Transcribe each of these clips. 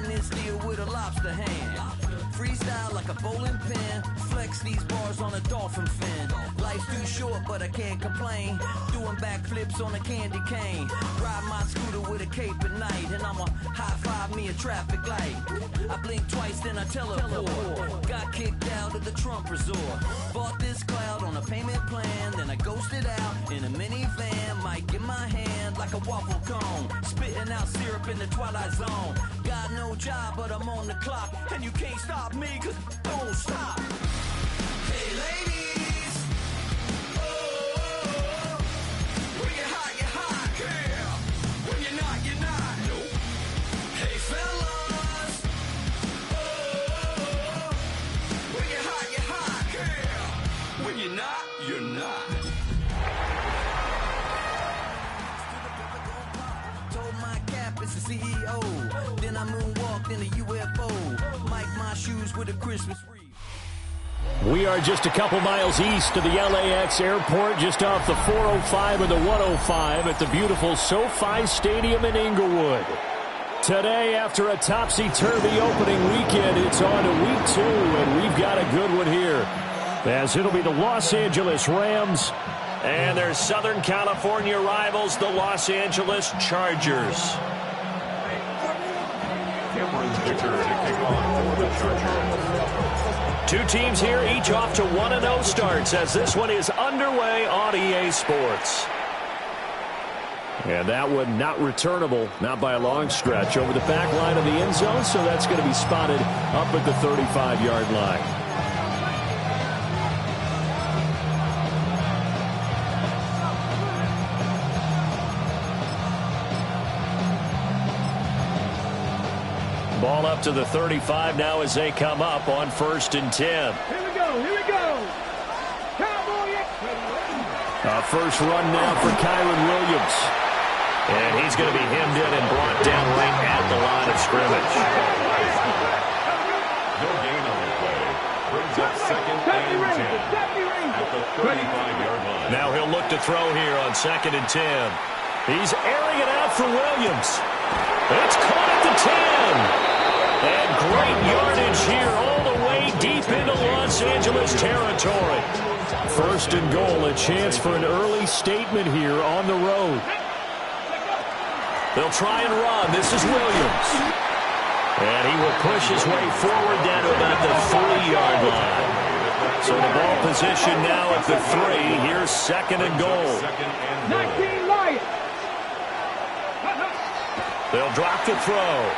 riding this deal with a lobster hand. Freestyle like a bowling pin. Flex these bars on a dolphin fin. Life's too short, but I can't complain. Doing backflips on a candy cane. Ride my scooter with a cape at night. And I'ma high five me a traffic light. I blink twice, then I teleport. Got kicked out of the Trump resort. Bought this cloud on a payment plan. Then I ghosted out in a minivan. Mic in my hand like a waffle cone. Spitting out syrup in the twilight zone. Got no job, but I'm on the clock. And you can't stop me, cause don't stop. Hey ladies, oh, when you're hot, yeah. When you're not, nope. Hey fellas, oh, when you're hot, yeah. When you're not, you're not. Told my cap it's the CEO. Then I moonwalked in a UFO. Mike my shoes with a Christmas wreath. We are just a couple miles east of the LAX airport, just off the 405 and the 105 at the beautiful SoFi Stadium in Inglewood. Today, after a topsy-turvy opening weekend, it's on to week 2, and we've got a good one here, as it'll be the Los Angeles Rams and their Southern California rivals, the Los Angeles Chargers. Cameron Dicker to kick off for the Chargers. Two teams here, each off to 1-0 starts, as this one is underway on EA Sports. And that one not returnable, not by a long stretch, over the back line of the end zone, so that's going to be spotted up at the 35-yard line. Ball up to the 35 now as they come up on 1st and 10. Here we go. Cowboy. First run now for Kyren Williams. And he's going to be hemmed in and brought down right at the line of scrimmage. No gain on the play. Brings up 2nd and 10 at the 35-yard line. Now he'll look to throw here on 2nd and 10. He's airing it out for Williams. It's caught at the 10. And great yardage here all the way deep into Los Angeles territory. 1st and goal, a chance for an early statement here on the road. They'll try and run. This is Williams. And he will push his way forward down to about the 3-yard line. So the ball position now at the 3. Here's 2nd and goal. 19 Lions. They'll drop the throw.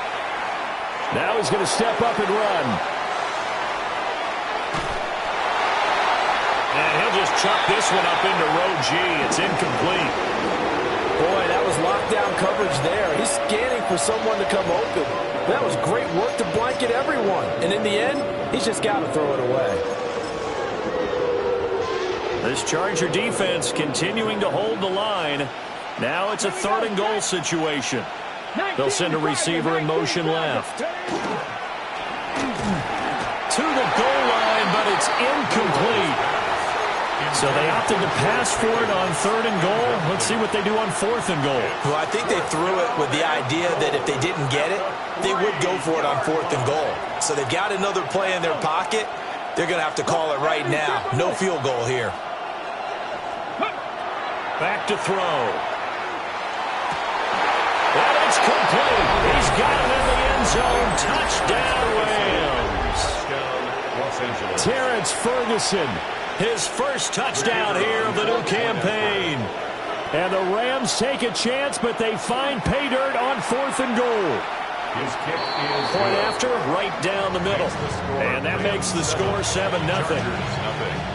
Now he's going to step up and run. And he'll just chuck this one up into row G. It's incomplete. Boy, that was lockdown coverage there. He's scanning for someone to come open. That was great work to blanket everyone. And in the end, he's just got to throw it away. This Charger defense continuing to hold the line. Now it's a 3rd and goal situation. They'll send a receiver in motion left. To the goal line, but it's incomplete. So they opted to pass for it on 3rd and goal. Let's see what they do on 4th and goal. Well, I think they threw it with the idea that if they didn't get it, they would go for it on 4th and goal. So they've got another play in their pocket. They're going to have to call it right now. No field goal here. Back to throw. And it's complete. He's got it in the end zone. Touchdown, Rams. Terrence Ferguson, his first touchdown here of the new campaign. And the Rams take a chance, but they find pay dirt on 4th and goal. His kick is Point after, right down the middle. And that makes the score 7-0.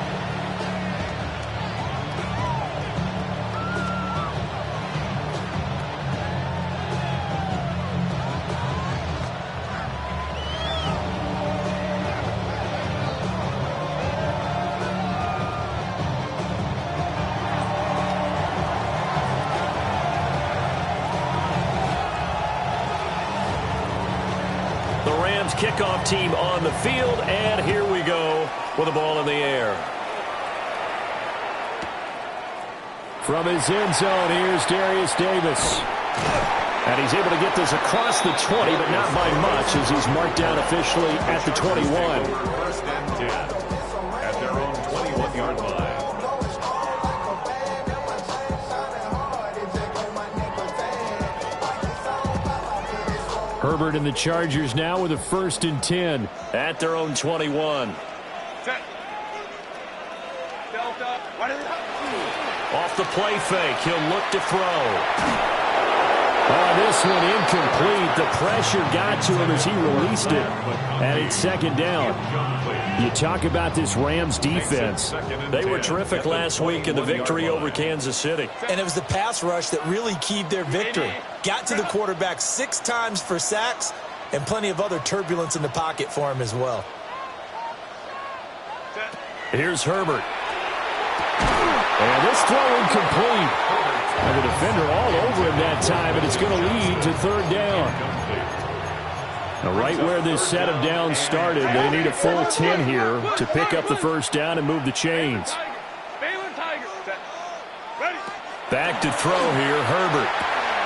Kickoff team on the field, and here we go with the ball in the air. From his end zone, here's Darius Davis. And he's able to get this across the 20, but not by much, as he's marked down officially at the 21. First and 10 at their own 21-yard line. Herbert and the Chargers now with a 1st and 10 at their own 21. Set. Delta. Off the play fake, he'll look to throw. Oh, this one incomplete. The pressure got to him as he released it, and it's 2nd down. You talk about this Rams defense. They were terrific last week in the victory over Kansas City. And it was the pass rush that really keyed their victory. Got to the quarterback 6 times for sacks and plenty of other turbulence in the pocket for him as well. Here's Herbert. And this throw incomplete. And the defender all over him that time, and it's going to lead to 3rd down. Now, right where this set of downs started, they need a full 10 here to pick up the 1st down and move the chains. Back to throw here, Herbert.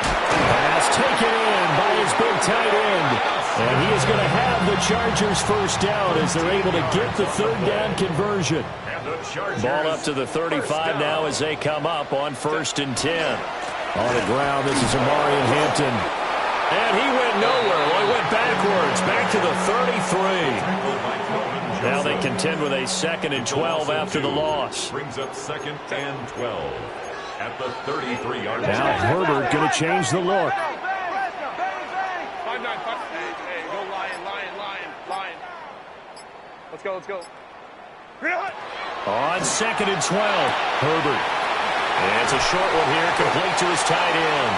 Pass taken in by his big tight end. And he is going to have the Chargers 1st down as they're able to get the 3rd down conversion. Ball up to the 35 now as they come up on 1st and 10. On the ground, this is Amarian Hampton. And he went nowhere. Well, he went backwards, back to the 33. Now they contend with a 2nd and 12 after the loss. Brings up 2nd and 12 at the 33-yard line. Now Herbert going to change the look. Hey, go Lion. Let's go. On 2nd and 12, Herbert. And it's a short one here, complete to his tight end.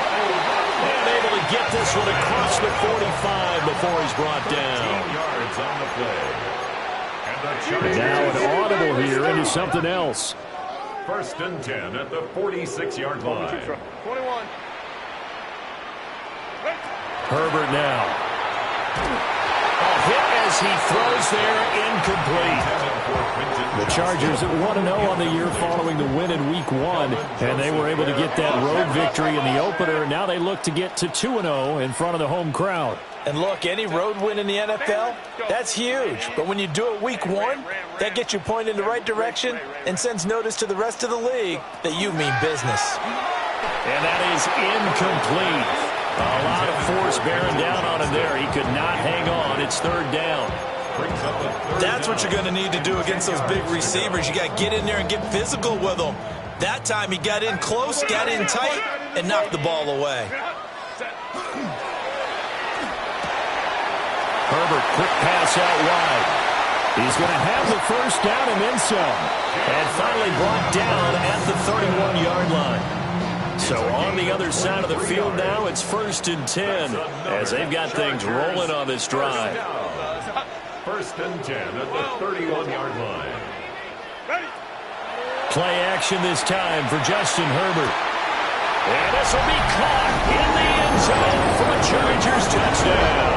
And able to get this one across the 45 before he's brought down. 18 yards on the play. And now an audible here into something else. 1st and 10 at the 46-yard line. 21. Herbert now. A hit as he throws there, incomplete. The Chargers at 1-0 on the year following the win in Week 1, and they were able to get that road victory in the opener. Now they look to get to 2-0 in front of the home crowd. And look, any road win in the NFL, that's huge. But when you do it Week 1, that gets you pointed in the right direction and sends notice to the rest of the league that you mean business. And that is incomplete. A lot of force bearing down on him there. He could not hang on. It's 3rd down. That's what you're going to need to do against those big receivers. You got to get in there and get physical with them. That time he got in close, got in tight, and knocked the ball away. Herbert, quick pass out wide. He's going to have the 1st down and then some. And finally brought down at the 31-yard line. So on the other side of the field now, it's 1st and 10 as they've got things rolling on this drive. 1st and 10 at the 31-yard line. Play action this time for Justin Herbert. And this will be caught in the end zone for a Chargers touchdown.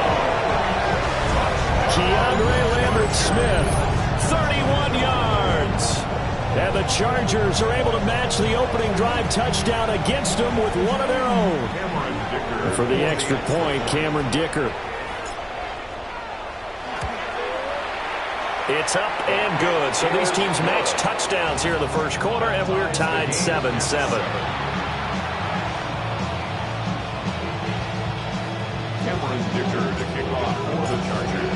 Keandre Lambert-Smith, 31 yards. And the Chargers are able to match the opening drive touchdown against them with one of their own. And for the extra point, Cameron Dicker. It's up and good. So these teams match touchdowns here in the 1st quarter, and we're tied 7-7. Cameron Dicker to kick off for the Chargers.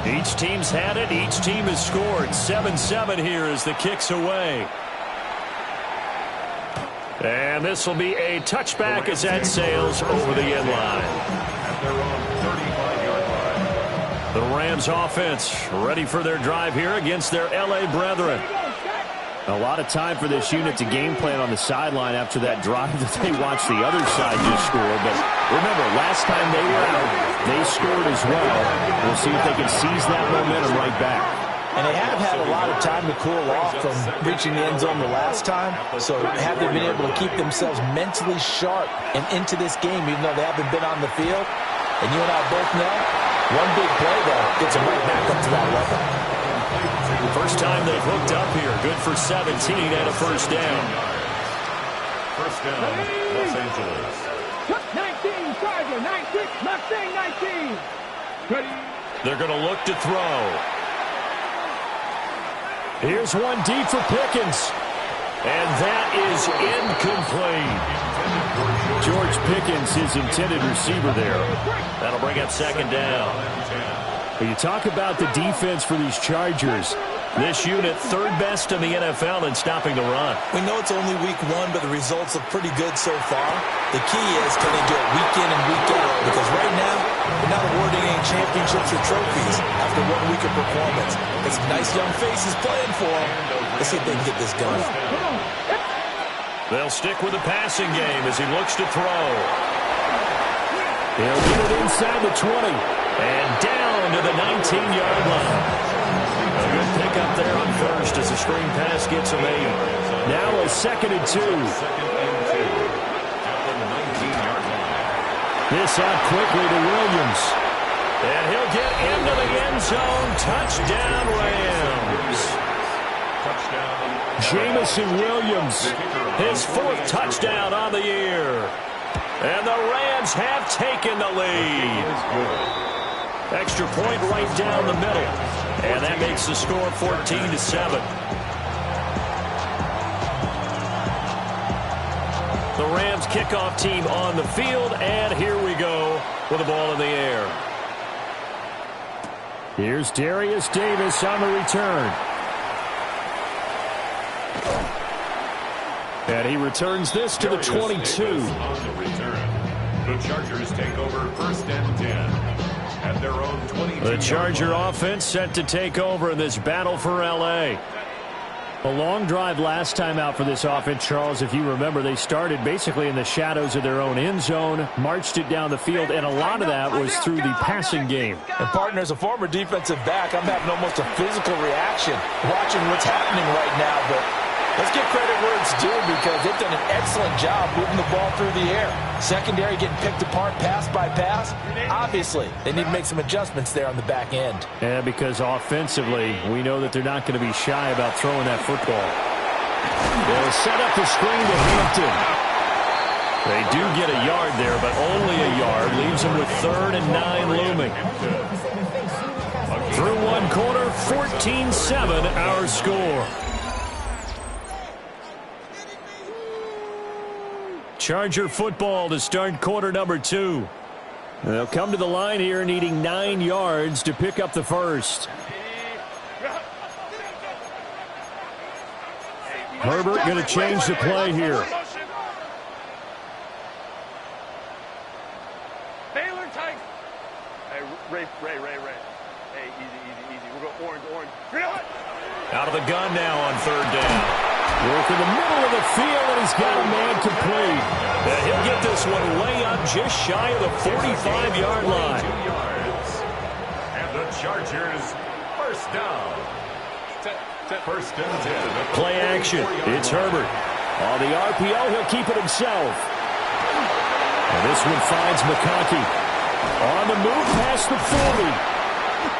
Each team's had it. Each team has scored. 7-7 here as the kick's away. And this will be a touchback as that sails over the end line. At their own 35-yard line. The Rams offense ready for their drive here against their L.A. brethren. A lot of time for this unit to game plan on the sideline after that drive that they watched the other side just score. But remember, last time they were out, they scored as well. We'll see if they can seize that momentum right back. And they have had a lot of time to cool off from reaching the end zone the last time. So have they been able to keep themselves mentally sharp and into this game, even though they haven't been on the field? And you and I both know, one big play, though, gets them right back up to that level. First time they've hooked up here. Good for 17 and a 1st down. 1st down, Los Angeles. 19. They're going to look to throw. Here's one deep for Pickens. And that is incomplete. George Pickens, his intended receiver there. That'll bring up second down. When you talk about the defense for these Chargers, this unit third best in the NFL in stopping the run. We know it's only week one, but the results look pretty good so far. The key is, can they do it week in and week out? Because right now, they're not awarding any championships or trophies after 1 week of performance. Got some nice young faces playing for them. Let's see if they can get this done. They'll stick with the passing game as he looks to throw. He'll get it inside the 20 and down to the 19-yard line. A good pickup there on first as the screen pass gets him 8. Now a 2nd and 2. This out quickly to Williams. And he'll get into the end zone. Touchdown, Rams. Jamison Williams, his 4th touchdown on the year. And the Rams have taken the lead. Extra point right down the middle. And that makes the score 14-7. The Rams kickoff team on the field, and here we go with the ball in the air. Here's Darius Davis on the return. And he returns this to the 22. On the return. The Chargers take over 1st and 10 at their own 22. The Charger offense set to take over in this battle for L.A. A long drive last time out for this offense, Charles. If you remember, they started basically in the shadows of their own end zone, marched it down the field, and a lot of that was through the passing game. And, partner, as a former defensive back, I'm having almost a physical reaction watching what's happening right now. But let's give credit where it's due because they've done an excellent job moving the ball through the air. Secondary getting picked apart pass by pass. Obviously, they need to make some adjustments there on the back end. Yeah, because offensively, we know that they're not going to be shy about throwing that football. They'll set up the screen to Hampton. They do get a yard there, but only a yard. Leaves them with 3rd and 9 looming. Through one quarter, 14-7 our score. Charger football to start quarter number 2. They'll come to the line here needing 9 yards to pick up the first. Herbert going to change the play here. Baylor tight. Hey, Ray. Hey, easy. We'll go orange. Out of the gun now on 3rd down. Work in the middle of the field, and he's got a man complete. And he'll get this one way up just shy of the 45-yard line. 2 yards. And the Chargers first down. 1st and 10. Play action. It's Herbert. On the RPO, he'll keep it himself. And this one finds McConkey. On the move past the 40.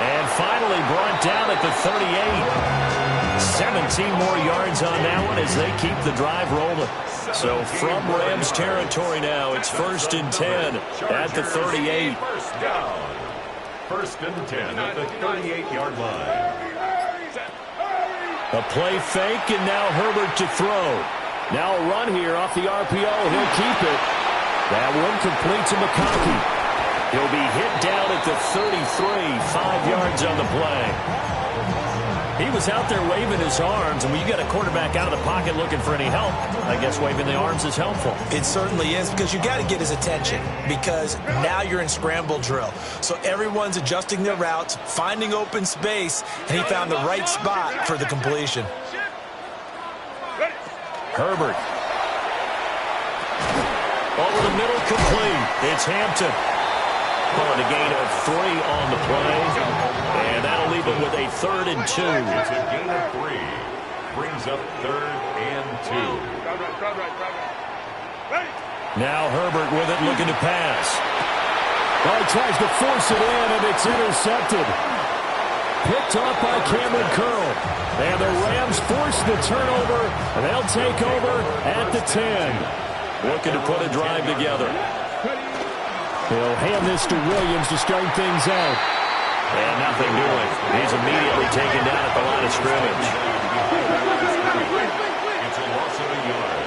And finally brought down at the 38. 17 more yards on that one as they keep the drive rolling. So from Rams territory now, it's 1st and 10 at the 38. First down. 1st and 10 at the 38-yard line. A play fake, and now Herbert to throw. Now a run here off the RPO. He'll keep it. That one complete to McConkey. He'll be hit down at the 33, 5 yards on the play. He was out there waving his arms, and when you get a quarterback out of the pocket looking for any help, I guess waving the arms is helpful. It certainly is, because you got to get his attention, because now you're in scramble drill. So everyone's adjusting their routes, finding open space, and he found the right spot for the completion. Herbert. Over the middle, complete. It's Hampton. Pulling a gain of 3 on the play. And that'll leave it with a 3rd and 2. It's a gain of 3. Brings up 3rd and 2. Now Herbert with it, looking to pass. Oh, he tries to force it in, and it's intercepted. Picked off by Cameron Curl. And the Rams force the turnover, and they'll take over at the 10. Looking to put a drive together. He'll hand this to Williams to start things out. And nothing doing. He's immediately taken down at the line of scrimmage. It's a loss of a yard.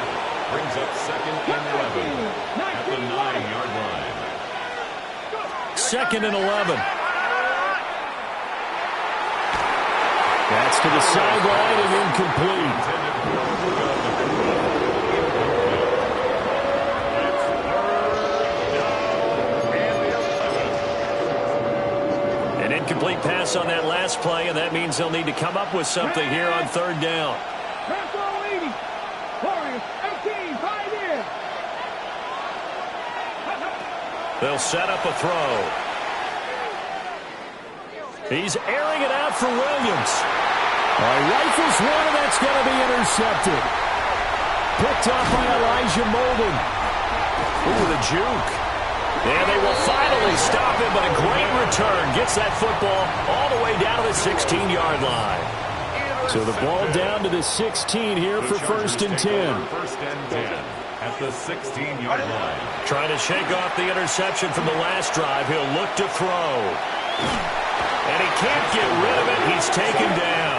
Brings up 2nd and 11 at the 9-yard line. 2nd and 11. That's to the sideline and incomplete. An incomplete pass on that last play, and that means they'll need to come up with something here on 3rd down. They'll set up a throw. He's airing it out for Williams. Rifles one, and that's going to be intercepted. Picked up by Elijah Molden. Ooh, the juke. And they will finally stop him, but a great return. Gets that football all the way down to the 16-yard line. So the ball down to the 16 here for 1st and 10. 1st and 10 at the 16-yard line. Trying to shake off the interception from the last drive. He'll look to throw. And he can't get rid of it. He's taken down.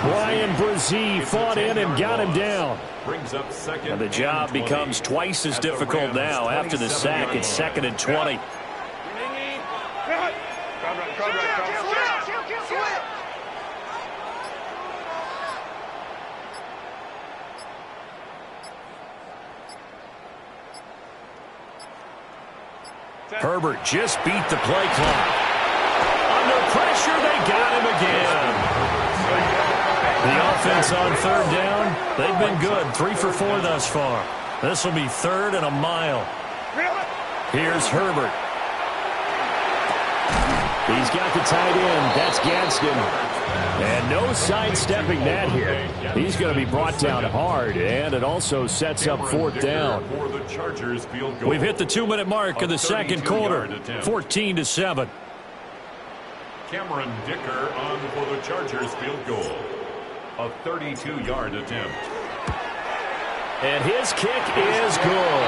Brian Brzee fought in and got him down. Brings up 2nd. And the job becomes twice as difficult now. After the sack, it's 2nd and 20. Herbert just beat the play clock. Under pressure, they got him again. The offense on 3rd down, they've been good. 3 for 4 thus far. This will be 3rd and a mile. Here's Herbert. He's got the tight end. That's Gadsden. And no sidestepping that here. He's going to be brought down hard, and it also sets up 4th down. We've hit the 2-minute mark of the 2nd quarter. 14-7. Cameron Dicker on for the Chargers field goal. A 32-yard attempt. And his kick is good.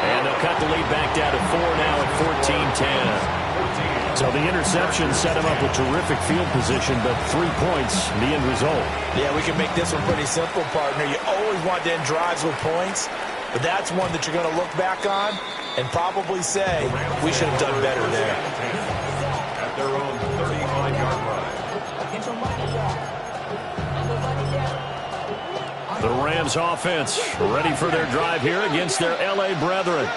And they'll cut the lead back down to 4 now at 14-10. So the interception set him up with terrific field position, but 3 points, the end result. Yeah, we can make this one pretty simple, partner. You always want to end drives with points, but that's one that you're going to look back on and probably say, we should have done better there. At their own 35-yard line. The Rams offense ready for their drive here against their L.A. brethren.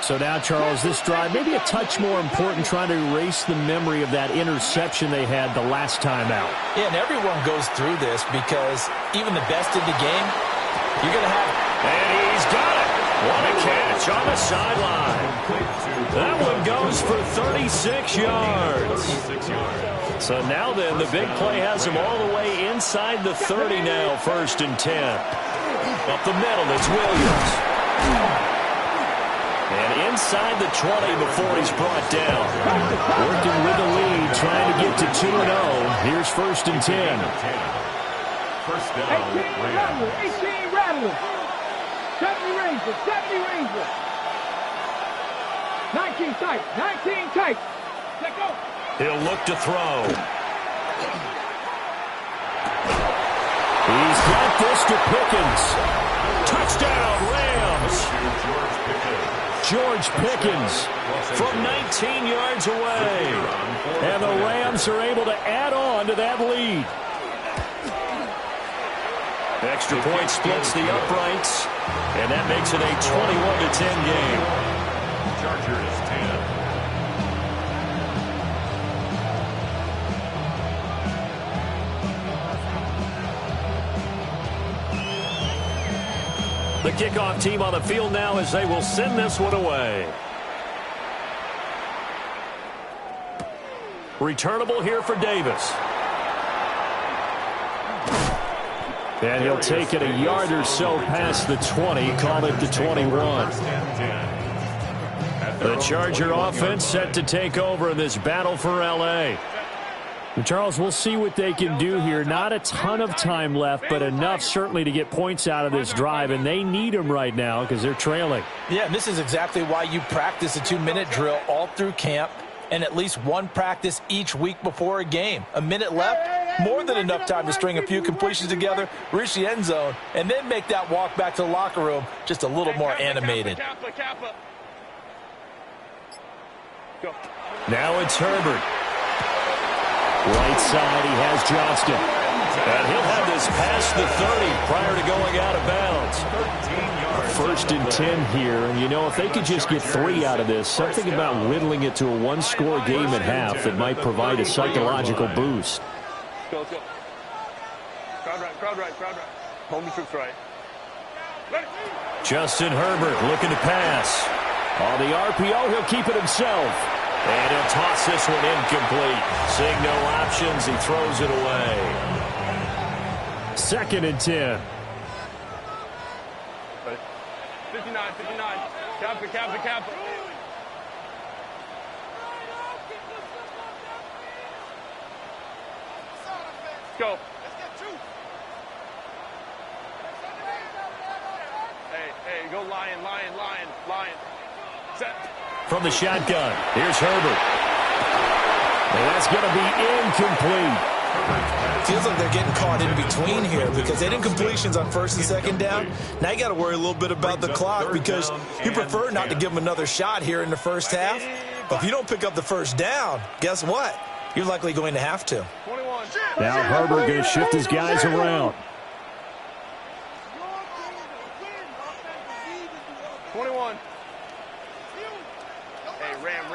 So now, Charles, this drive may be a touch more important, trying to erase the memory of that interception they had the last time out. Yeah, and everyone goes through this because even the best in the game, you're going to have... And he's got it. What a catch on the sideline. That one goes for 36 yards. So now then, the big play has him all the way inside the 30 now, 1st and 10. Up the middle, it's Williams. And inside the 20 before he's brought down. Working with the lead, trying to get to 2-0. Here's 1st and 10. First down, 18 Rattler. 70 Rangers. 19 tight. Let go. He'll look to throw. He's got this to Pickens. Touchdown, Rams. George Pickens from 19 yards away. And the Rams are able to add on to that lead. Extra point splits the uprights, and that makes it a 21-10 game. Chargers 10. The kickoff team on the field now as they will send this one away. Returnable here for Davis. And he'll take it a yard or so past the 20, call it the 21. The Charger offense set to take over in this battle for L.A. Charles, we'll see what they can do here. Not a ton of time left, but enough certainly to get points out of this drive, and they need them right now because they're trailing. Yeah, and this is exactly why you practice a 2-minute drill all through camp and at least one practice each week before a game. A minute left, more than enough time to string a few completions together, reach the end zone, and then make that walk back to the locker room just a little more animated. Now it's Herbert. Right side, he has Johnston. And he'll have this past the 30 prior to going out of bounds. 1st and 10 here. And, you know, if they could just get 3 out of this, something about whittling it to a 1-score game at half that might provide a psychological boost. Let's go. Crowd right. Home troops right. Justin Herbert looking to pass. On the RPO, he'll keep it himself. And he'll toss this one incomplete. Seeing no options, he throws it away. 2nd and 10. 59. Kappa. Let's go. Hey, go lion. Set. From the shotgun, here's Herbert. And that's going to be incomplete. Feels like they're getting caught in between here because they did completions on 1st and 2nd down. Now you got to worry a little bit about the clock because you prefer not to give them another shot here in the first half. But if you don't pick up the 1st down, guess what? You're likely going to have to. Now Herbert going to shift his guys around. 21. Hey, ram.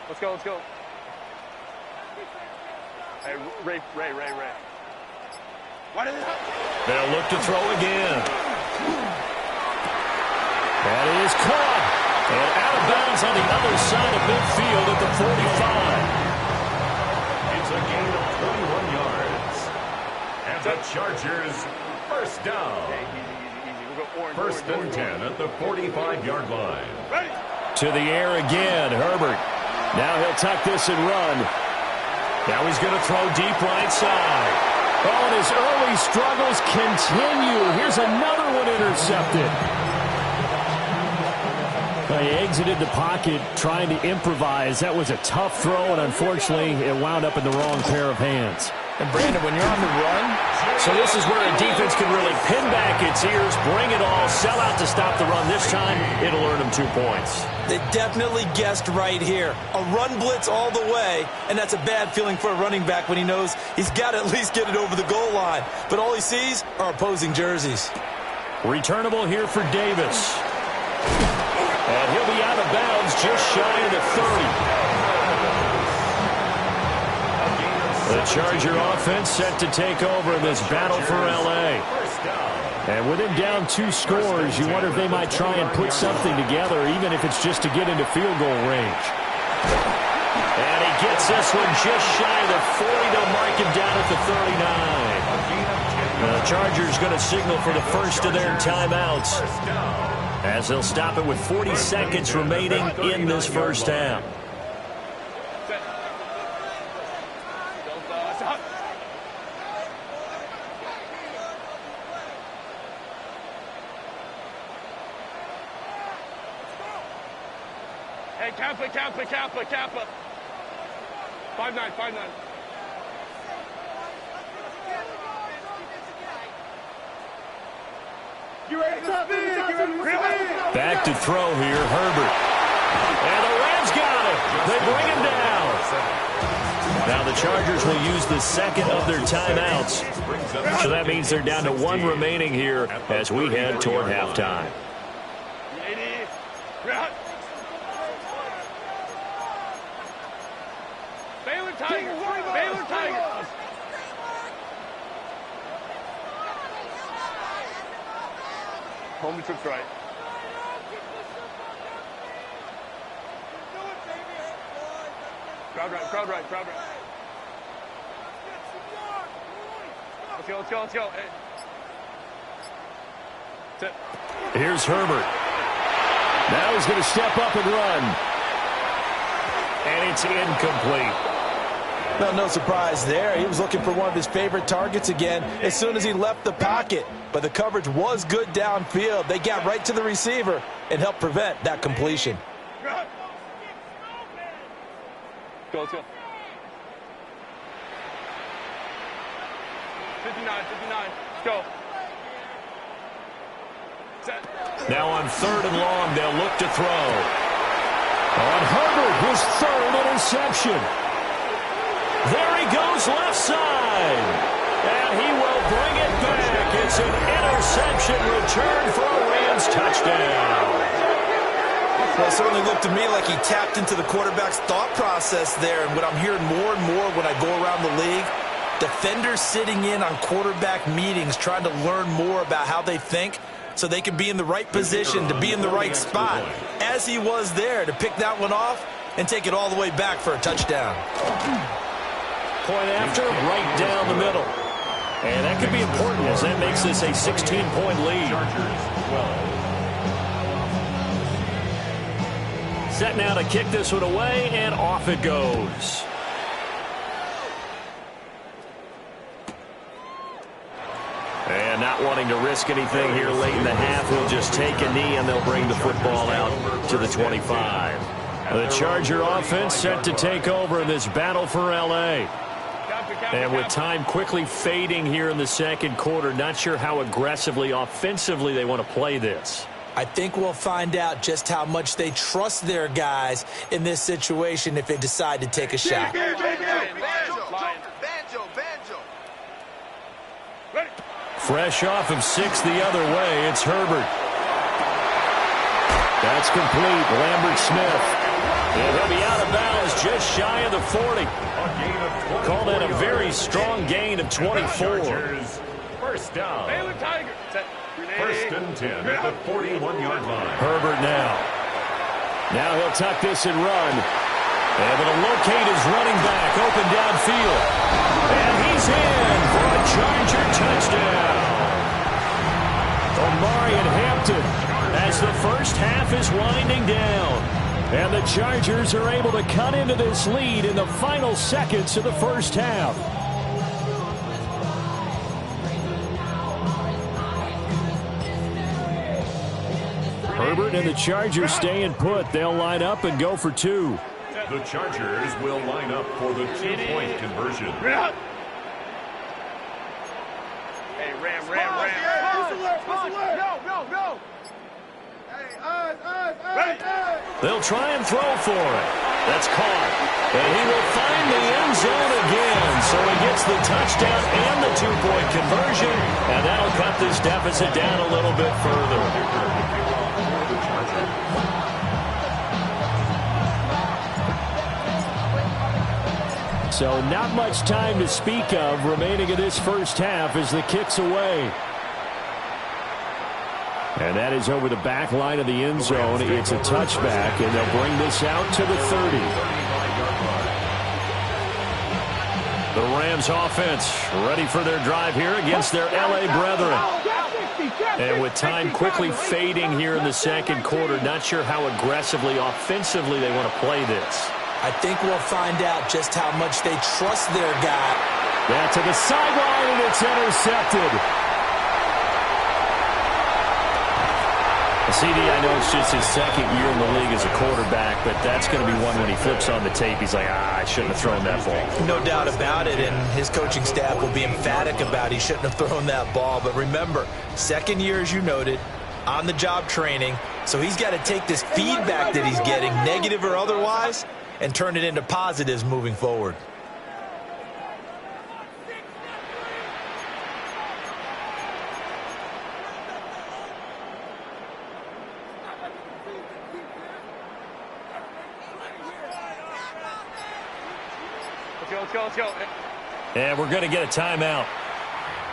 Let's go. Hey, Ray. They'll look to throw again. That is caught. And out of bounds on the other side of midfield at the 45. It's a gain of 21 yards. And the Chargers, 1st down. Easy. 1st and 10 at the 45-yard line. Ready. To the air again, Herbert. Now he'll tuck this and run. Now he's going to throw deep right side. Oh, and his early struggles continue. Here's another one intercepted. He exited the pocket trying to improvise. That was a tough throw, and unfortunately, it wound up in the wrong pair of hands. And Brandon, when you're on the run, so this is where a defense can really pin back its ears, bring it all, sell out to stop the run. This time, it'll earn them 2 points. they definitely guessed right here. A run blitz all the way, and that's a bad feeling for a running back when he knows he's got to at least get it over the goal line. But all he sees are opposing jerseys. Returnable here for Davis. And he'll be out of bounds just shy of the 30. The Charger offense set to take over in this battle for L.A. And with him down 2 scores, you wonder if they might try and put something together, even if it's just to get into field goal range. And he gets this one just shy of the 40. They'll mark him down at the 39. The Chargers going to signal for the first of their timeouts, as they'll stop it with 40 seconds remaining in this first half. Hey, Kappa. 5'9". Back to throw here, Herbert. And the Rams got him. They bring him down. Now the Chargers will use the second of their timeouts. So that means they're down to 1 remaining here as we head toward halftime. Baylor Tigers. Home trips right. Crowd right. Let's go. Hey. Sit. Here's Herbert. Now he's going to step up and run. and it's incomplete. Well, no surprise there. He was looking for one of his favorite targets again as soon as he left the pocket. But the coverage was good downfield. They got right to the receiver and helped prevent that completion. Go, let's go. 59, 59. Let's go. Set. Now on 3rd and long, they'll look to throw. On Herbert, his 3rd interception. There he goes left side. And he will bring it back. It's an interception return for a Rams touchdown. Well, it certainly looked to me like he tapped into the quarterback's thought process there. And what I'm hearing more and more when I go around the league, defenders sitting in on quarterback meetings trying to learn more about how they think so they can be in the right position, to be in the right spot, as he was there, to pick that one off and take it all the way back for a touchdown. Point after, right down the middle. And that could be important as that makes this a 16-point lead. Set now to kick this one away, and off it goes. And not wanting to risk anything here late in the half, he'll just take a knee, and they'll bring the football out to the 25. The Charger offense set to take over in this battle for L.A. And with time quickly fading here in the second quarter, not sure how aggressively, offensively they want to play this. I think we'll find out just how much they trust their guys in this situation if they decide to take a shot. Fresh off of 6 the other way, it's Herbert. That's complete. Lambert Smith. And he'll be out of bounds just shy of the 40. Call that a very strong gain of 24. First down. First and 10 at the 41-yard line. Herbert now. Now he'll tuck this and run. Able to locate his running back open downfield. And he's in for a Charger touchdown. Omarion Hampton as the first half is winding down. And the Chargers are able to cut into this lead in the final seconds of the first half. Herbert and the Chargers staying put. They'll line up and go for 2. The Chargers will line up for the 2-point conversion. Hey, Ram. No. They'll try and throw for it. That's caught. And he will find the end zone again. So he gets the touchdown and the 2-point conversion. And that'll cut this deficit down a little bit further. So not much time to speak of remaining in this first half as the kick's away. And that is over the back line of the end zone. It's a touchback, and they'll bring this out to the 30. The Rams offense ready for their drive here against their L.A. brethren. And with time quickly fading here in the second quarter, not sure how aggressively, offensively they want to play this. I think we'll find out just how much they trust their guy. That to the sideline, and it's intercepted. CD, I know it's just his second year in the league as a quarterback, but that's going to be one when he flips on the tape. He's like, I shouldn't have thrown that ball. No doubt about it, and his coaching staff will be emphatic about he shouldn't have thrown that ball. But remember, second year, as you noted, on-the-job training, so he's got to take this feedback that he's getting, negative or otherwise, and turn it into positives moving forward. Let's go. And we're going to get a timeout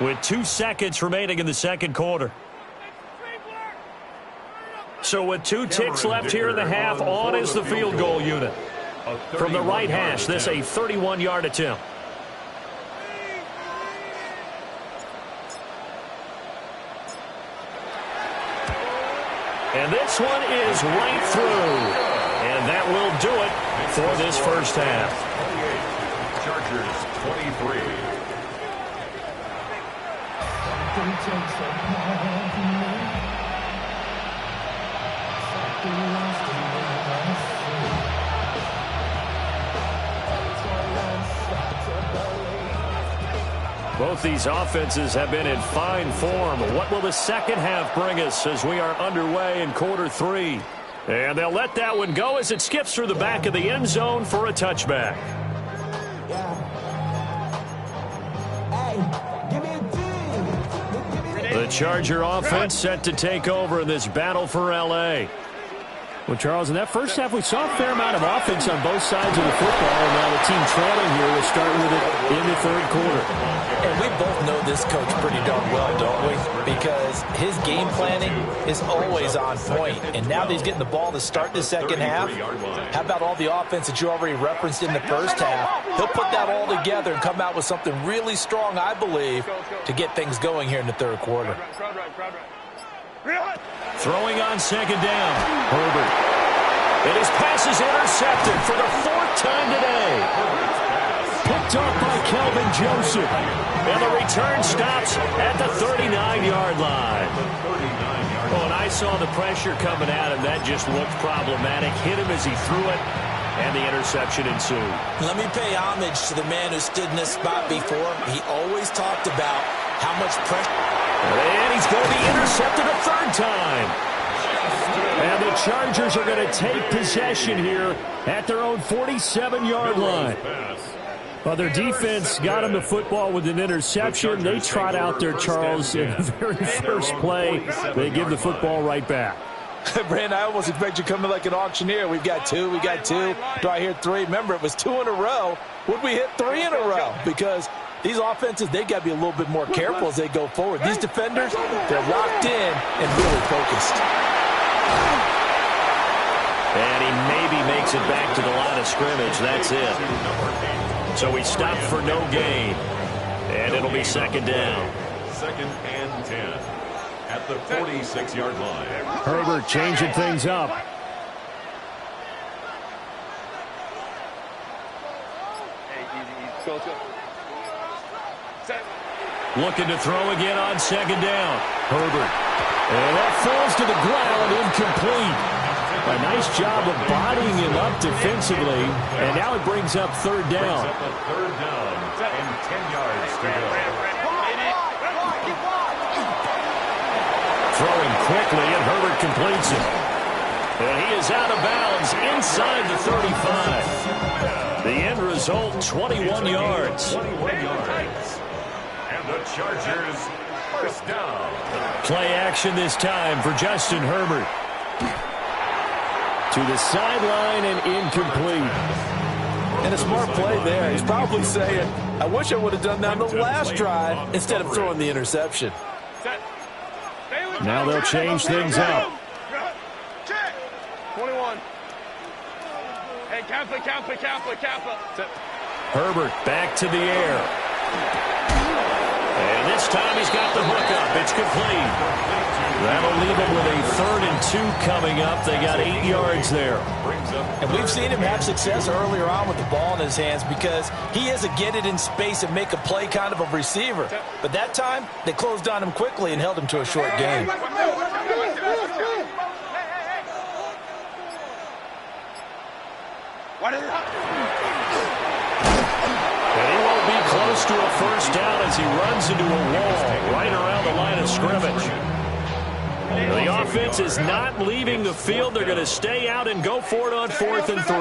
with 2 seconds remaining in the second quarter. So with 2 ticks left here in the half, on is the field goal unit. From the right hash, this a 31-yard attempt. And this one is right through. And that will do it for this first half. Chargers 23. Both these offenses have been in fine form. What will the second half bring us as we are underway in quarter 3? And they'll let that one go as it skips through the back of the end zone for a touchback. The Charger offense set to take over in this battle for L.A. Well, Charles, in that first half, we saw a fair amount of offense on both sides of the football, and now the team trailing here will start with it in the third quarter. And we both know this coach pretty darn well, don't we? Because his game planning is always on point. And now that he's getting the ball to start the second half, how about all the offense that you already referenced in the first half? He'll put that all together and come out with something really strong, I believe, to get things going here in the third quarter. Throwing on second down, Herbert. And his pass is intercepted for the 4th time today. Picked off by Kelvin Joseph. And the return stops at the 39-yard line. Oh, and I saw the pressure coming at him. That just looked problematic. Hit him as he threw it, and the interception ensued. Let me pay homage to the man who stood in this spot before. He always talked about how much pressure. And he's going to be intercepted a 3rd time. And the Chargers are going to take possession here at their own 47-yard line. Well, their defense got him the football with an interception. They trot out there, Charles, in the very first play. They give the football right back. Brand, I almost expect you to come in like an auctioneer. We've got 2, we got 2. Do I hear 3? Remember, it was 2 in a row. Would we hit 3 in a row? Because these offenses, they got to be a little bit more careful as they go forward. These defenders, they're locked in and really focused. And he maybe makes it back to the line of scrimmage. That's it. So we stop for no gain. And it'll be second down. 2nd and 10 at the 46-yard line. Herbert changing things up. Looking to throw again on second down. Herbert. And that falls to the ground, incomplete. A nice job of bodying him up defensively. And now it brings up 3rd down. Third down and 10 yards to go. Throwing quickly, and Herbert completes it. And he is out of bounds inside the 35. The end result, 21 yards. 21 yards. And the Chargers first down. Play action this time for Justin Herbert. To the sideline and incomplete. And a smart play there. He's probably saying, I wish I would have done that on the last drive instead of throwing the interception. Now they'll change things up. 21. Hey, Kappa. Herbert back to the air. And this time he's got the hook up. It's complete. That'll leave him with a 3rd and 2 coming up. They got 8 yards there. And we've seen him have success earlier on with the ball in his hands because he is a get it in space and make a play kind of a receiver. But that time, they closed on him quickly and held him to a short game. And he won't be close to a first down as he runs into a wall right around the line of scrimmage. The offense is not leaving the field. They're going to stay out and go for it on 4th and 3.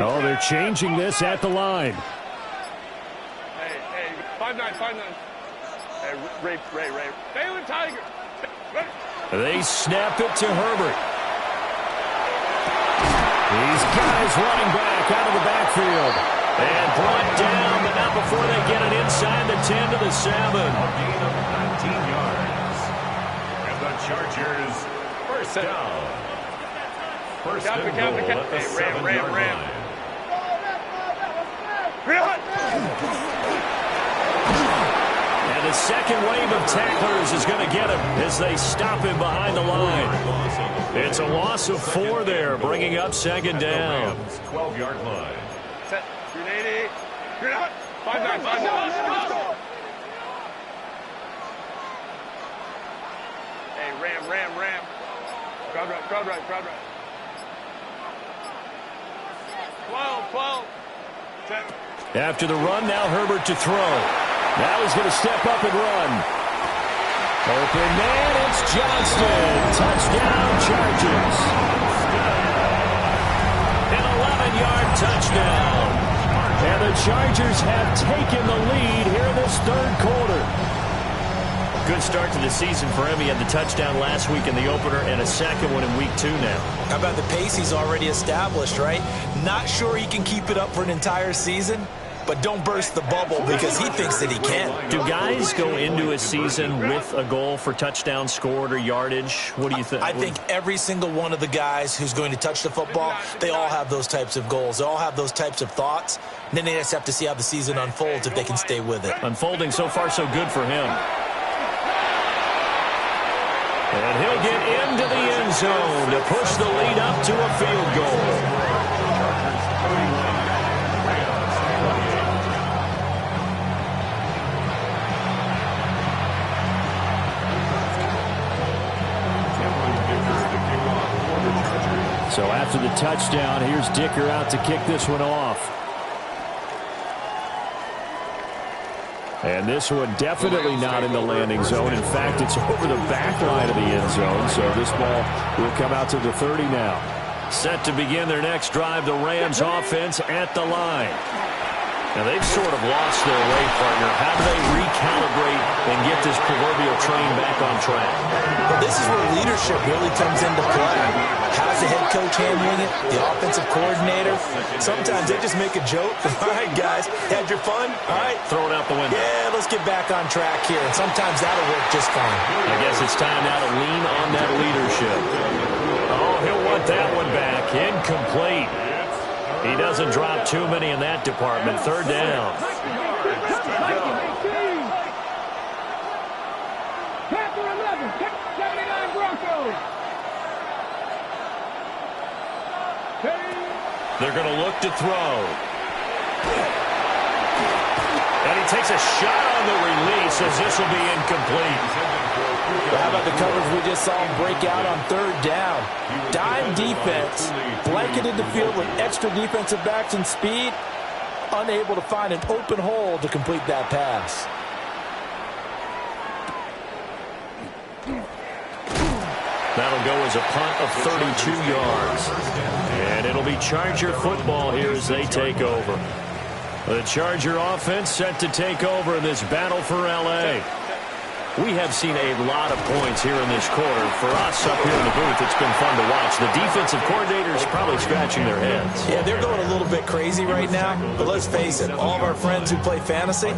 Oh, they're changing this at the line. Hey, 5'9". Hey, Ray. Balin Tiger. They snap it to Herbert. These guys running back out of the backfield. And brought down, but not before they get it inside the 10 to the 7. A gain of 19 yards. And the Chargers first down. First and goal at the 7-yard line. And the the second wave of tacklers is going to get him as they stop him behind the line. It's a loss of 4 there, bringing up second down. 12-yard line. Set. Green 80. Green out. 5-9. 5-9. Hey, ram. Crowd right. 12. Set. After the run, now Herbert to throw. Now he's going to step up and run. Open man, it's Johnston. Touchdown, Chargers. An 11-yard touchdown. And the Chargers have taken the lead here in this third quarter. Good start to the season for him. He had the touchdown last week in the opener and a second one in week 2 now. How about the pace he's already established, right? Not sure he can keep it up for an entire season, but don't burst the bubble because he thinks that he can. Do guys go into a season with a goal for touchdown scored or yardage? What do you think? I think every single one of the guys who's going to touch the football, they all have those types of goals. They all have those types of thoughts. And then they just have to see how the season unfolds if they can stay with it. Unfolding so far so good for him. And he'll get into the end zone to push the lead up to a field goal. So after the touchdown, here's Dicker out to kick this one off. And this one definitely not in the landing zone. In fact, it's over the back line of the end zone. So this ball will come out to the 30 now. Set to begin their next drive, the Rams offense at the line. Now, they've sort of lost their way, partner. How do they recalibrate and get this proverbial train back on track? Well, this is where leadership really comes into play. How's the head coach handling it? The offensive coordinator? Sometimes they just make a joke. All right, guys, had your fun? All right. Throw it out the window. Yeah, let's get back on track here. And sometimes that'll work just fine. I guess it's time now to lean on that leadership. Oh, he'll want that one back. Incomplete. He doesn't drop too many in that department. Third down. They're going to look to throw. And he takes a shot on the release as this will be incomplete. How about the coverage we just saw him break out on third down? Dime defense, blanketed the field with extra defensive backs and speed, unable to find an open hole to complete that pass. That'll go as a punt of 32 yards. And it'll be Charger football here as they take over. The Charger offense set to take over in this battle for L.A. We have seen a lot of points here in this quarter. For us up here in the booth, it's been fun to watch. The defensive coordinators probably scratching their heads. Yeah, they're going a little bit crazy right now. But let's face it, all of our friends who play fantasy,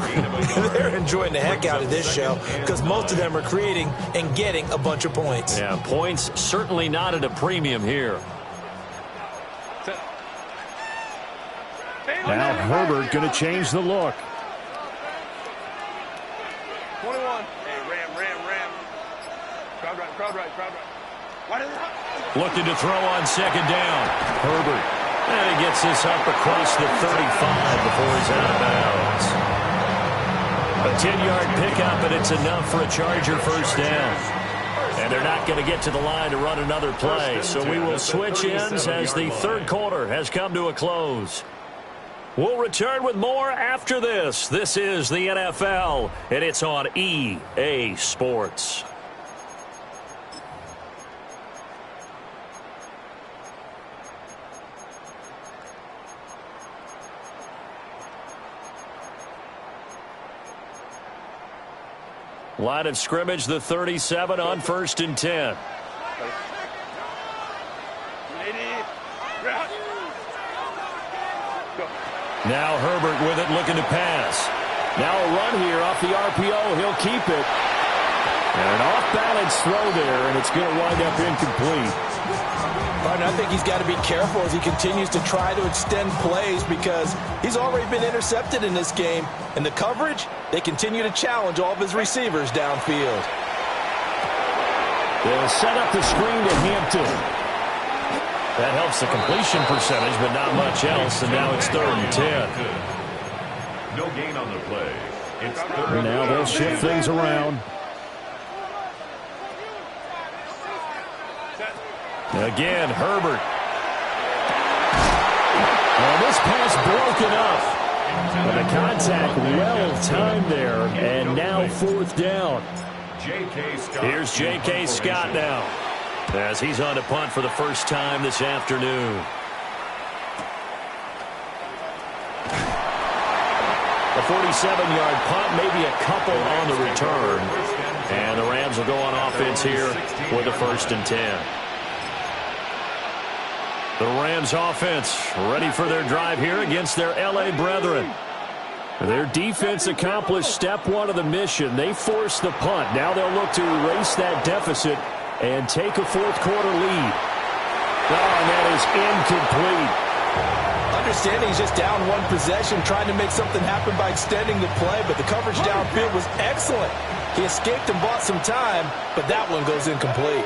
they're enjoying the heck out of this show because most of them are creating and getting a bunch of points. Yeah, points certainly not at a premium here. Now Herbert going to change the look. 21. Ram. Crowd right. Why did it? Looking to throw on second down. Herbert. And he gets this up across the 35 before he's out of bounds. A 10-yard pickup, and it's enough for a Charger first down. And they're not going to get to the line to run another play. So we will switch ends as the third quarter has come to a close. We'll return with more after this. This is the NFL, and it's on EA Sports. Line of scrimmage, the 37 on 1st and 10. Now Herbert with it, looking to pass. Now a run here off the RPO. He'll keep it. And an off-balance throw there, and it's going to wind up incomplete. Partner, I think he's got to be careful as he continues to try to extend plays because he's already been intercepted in this game. And the coverage, they continue to challenge all of his receivers downfield. They'll set up the screen to Hampton. That helps the completion percentage, but not much else, and now it's 3rd and 10. No gain on the play. It's 3rd. Now they'll shift things around. Again, Herbert. Well, this pass broken up. But the contact well-timed there, and now 4th down. Here's J.K. Scott now, as he's on to punt for the first time this afternoon. A 47-yard punt, maybe a couple on the return. And the Rams will go on offense here with a 1st and 10. The Rams offense ready for their drive here against their L.A. brethren. Their defense accomplished step 1 of the mission. They forced the punt. Now they'll look to erase that deficit and take a 4th quarter lead. Oh, and that is incomplete. Understanding he's just down 1 possession, trying to make something happen by extending the play, but the coverage downfield was excellent. He escaped and bought some time, but that one goes incomplete.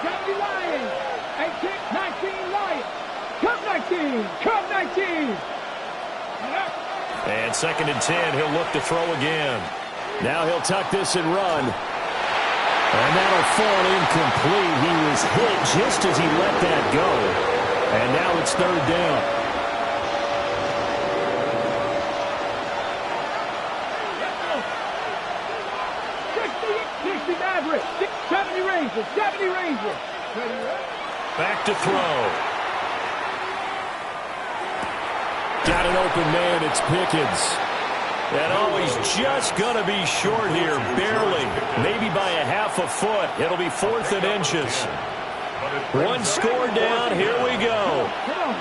70 Lions, 19 Lions, come 19, come 19. And 2nd and 10, he'll look to throw again. Now he'll tuck this and run. And that'll fall incomplete. He was hit just as he let that go. And now it's 3rd down. Maverick, 70 Rangers, 70 Rangers. Back to throw. Got an open man, it's Pickens. And he's just going to be short here, barely. Maybe by a half a foot. It'll be 4th and inches. 1 score down, here we go.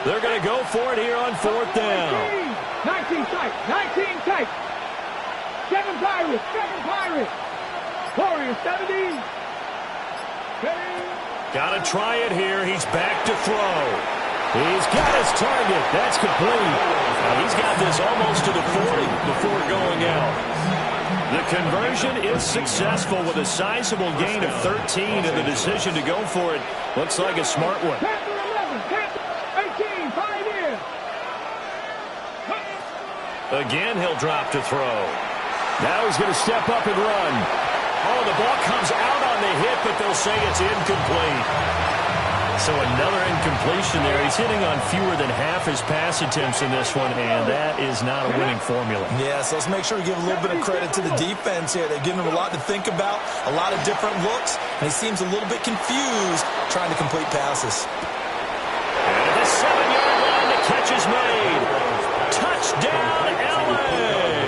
They're going to go for it here on 4th down. 19 tight, 19 tight. 7 Pirates, 7 Pirates. Warriors, 70. Got to try it here. He's back to throw. He's got his target. That's complete. Now he's got this almost to the 40 before going out. The conversion is successful with a sizable gain of 13, and the decision to go for it looks like a smart one. 18, 5 years. Again, he'll drop to throw. Now he's going to step up and run. Oh, the ball comes out on the hit, but they'll say it's incomplete. So another incompletion there. He's hitting on fewer than half his pass attempts in this one, and that is not a winning formula. Yeah, so let's make sure we give a little bit of credit to the defense here. They're giving him a lot to think about, a lot of different looks, and he seems a little bit confused trying to complete passes. And at the 7-yard line, the catch is made. Touchdown, L.A.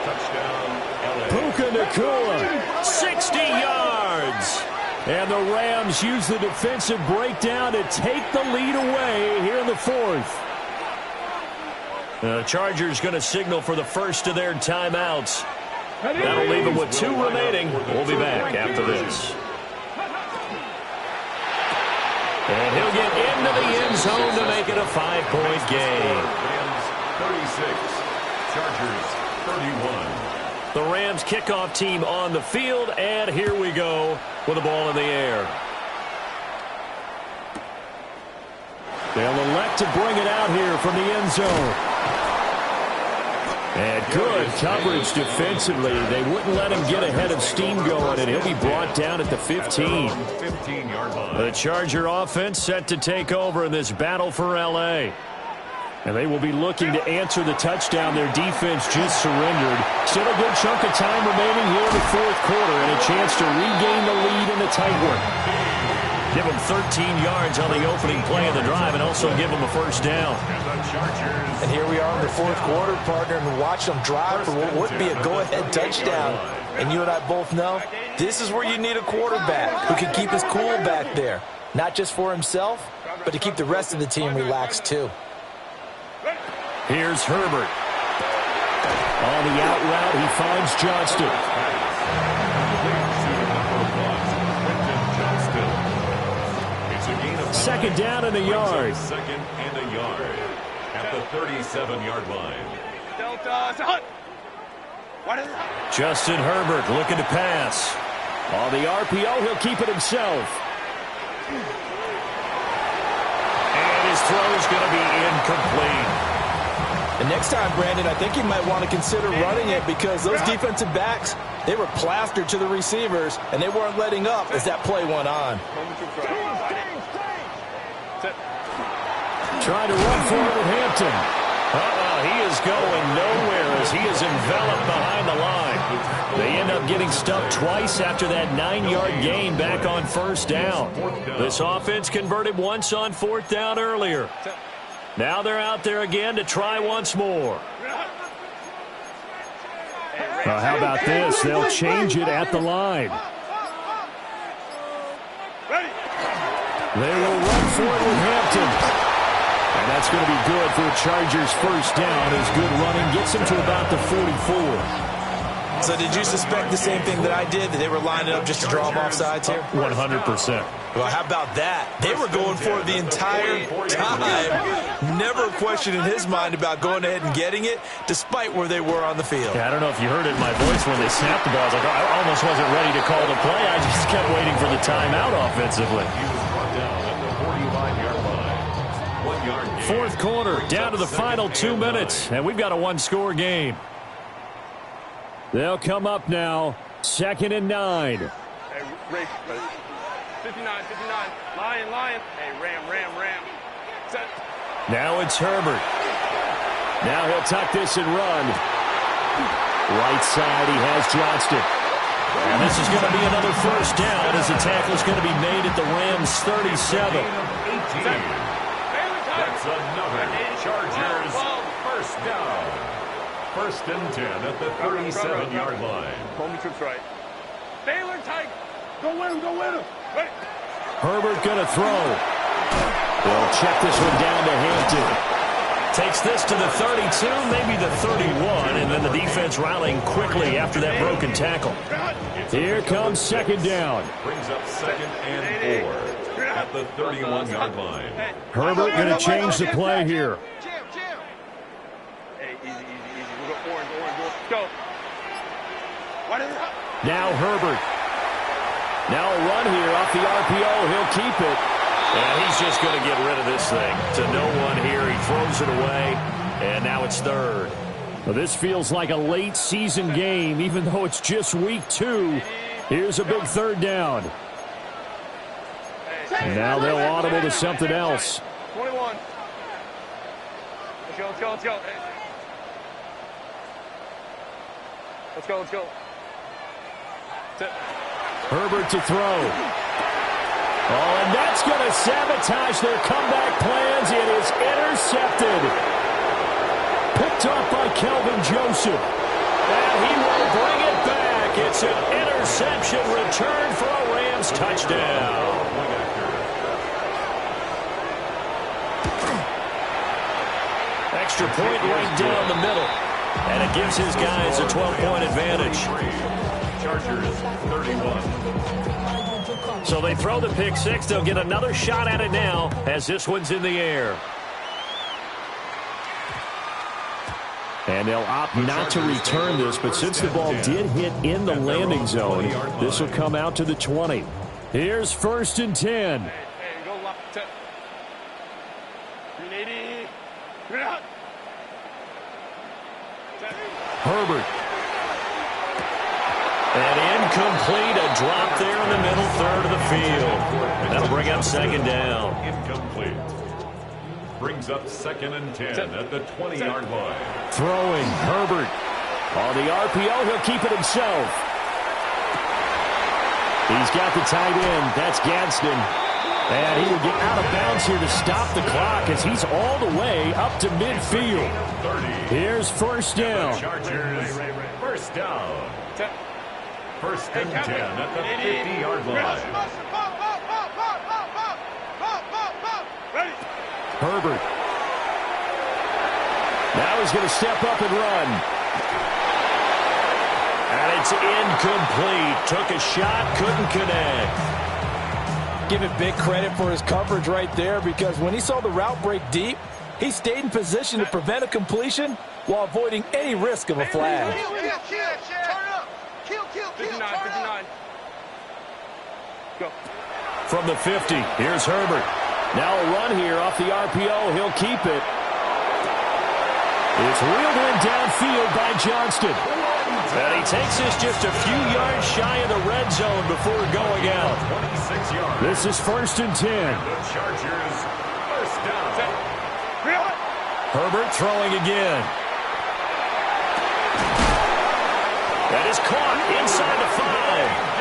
Touchdown, L.A. Puka Nacua, 60 yards. And the Rams use the defensive breakdown to take the lead away here in the 4th. The Chargers going to signal for the first of their timeouts. That'll leave them with 2 remaining. We'll be back after this. And he'll get into the end zone to make it a 5-point game. Rams 36, Chargers 31. The Rams kickoff team on the field, and here we go with the ball in the air. They'll elect to bring it out here from the end zone. And good coverage defensively. They wouldn't let him get ahead of steam going, and he'll be brought down at the 15. 15-yard line. The Charger offense set to take over in this battle for L.A. And they will be looking to answer the touchdown their defense just surrendered. Still a good chunk of time remaining here in the 4th quarter and a chance to regain the lead in the tight one. Give them 13 yards on the opening play of the drive and also give them a 1st down. And here we are in the 4th quarter, partner, and watch them drive for what would be a go-ahead touchdown. And you and I both know this is where you need a quarterback who can keep his cool back there. Not just for himself, but to keep the rest of the team relaxed too. Here's Herbert. On the out route, he finds Johnston. It's a gain of 5. Second down and a yard. Second and a yard at the 37-yard line. Delta. Justin Herbert looking to pass. On the RPO, he'll keep it himself. And his throw is going to be incomplete. And next time, Brandon, I think you might want to consider running it because those defensive backs, they were plastered to the receivers, and they weren't letting up as that play went on. Trying to run for it with Hampton. He is going nowhere as he is enveloped behind the line. They end up getting stuck twice after that 9-yard gain back on first down. This offense converted once on fourth down earlier. Now they're out there again to try once more. Well, how about this? They'll change it at the line. They will run for it with Hampton. And that's going to be good for the Chargers' first down as good running gets them to about the 44. So did you suspect the same thing that I did, that they were lining up just to draw them off sides here? 100%. Well, how about that? They were going for it the entire time. Never a question in his mind about going ahead and getting it, despite where they were on the field. Yeah, I don't know if you heard it in my voice when they snapped the ball. I was like, I almost wasn't ready to call the play. I just kept waiting for the timeout offensively. Fourth quarter, down to the final 2 minutes, and we've got a one-score game. They'll come up now, 2nd and 9. Hey, Ray, 59. Lion. Hey, Ram. Set. Now it's Herbert. Now he'll tuck this and run. Right side, he has Johnston. And this is going to be another first down as the tackle is going to be made at the Rams' 37. That's another Chargers first down. 1st and 10 at the 37-yard line. Homie trips right. Baylor tight. Go win him. Ready. Herbert going to throw. They'll check this one down to Hampton. Takes this to the 32, maybe the 31, and then the defense rallying quickly after that broken tackle. Here comes 2nd down. Brings up 2nd and 4. At the 31-yard line. Herbert going to change the play here. Hey, easy. We'll go orange. Go. Now Herbert. Now a run here off the RPO. He'll keep it. And he's just going to get rid of this thing. To no one here. He throws it away. And now it's 3rd. Well, this feels like a late season game, even though it's just week 2. Here's a big 3rd down. And now they'll audible to something else. 21. Let's go. Let's go. Herbert to throw. Oh, and that's going to sabotage their comeback plans. It is intercepted. Picked off by Kelvin Joseph. And he will bring it back. It's an interception return for a Rams touchdown. Extra point right down the middle. And it gives his guys a 12-point advantage. Chargers 31. So they throw the pick six. They'll get another shot at it now as this one's in the air. And they'll opt not to return this, but since the ball did hit in the landing zone, this will come out to the 20. Here's 1st and 10. Hey, go left. 380. Herbert. And incomplete. A drop there in the middle third of the field. That'll bring up 2nd down. Incomplete. Brings up 2nd and 10 at the 20-yard line. Throwing Herbert. On the RPO, he'll keep it himself. He's got the tight end. That's Gadsden. And he will get out of bounds here to stop the clock as he's all the way up to midfield. Here's 1st down. Chargers first down. 1st and 10 at the 50-yard line. Herbert. Now he's going to step up and run. And it's incomplete. Took a shot, couldn't connect. Give him big credit for his coverage right there, because when he saw the route break deep, he stayed in position to prevent a completion while avoiding any risk of a flag. Turn up. Kill. 59. Go. From the 50, here's Herbert. Now a run here off the RPO. He'll keep it. It's reeled in downfield by Johnston. And he takes this just a few yards shy of the red zone before going out. 26 yards. This is 1st and 10. The Chargers, first down. Herbert throwing again. That is caught inside the 5.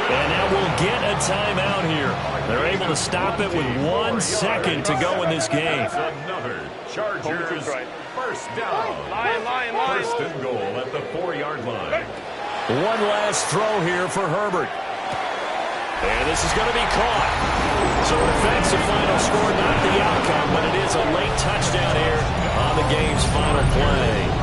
And now we'll get a timeout here. They're able to stop it with 1 second to go in this game. Another Chargers, first down. Lion. First and goal at the 4-yard line. One last throw here for Herbert. And this is going to be caught. So defensive final score, not the outcome, but it is a late touchdown here on the game's final play.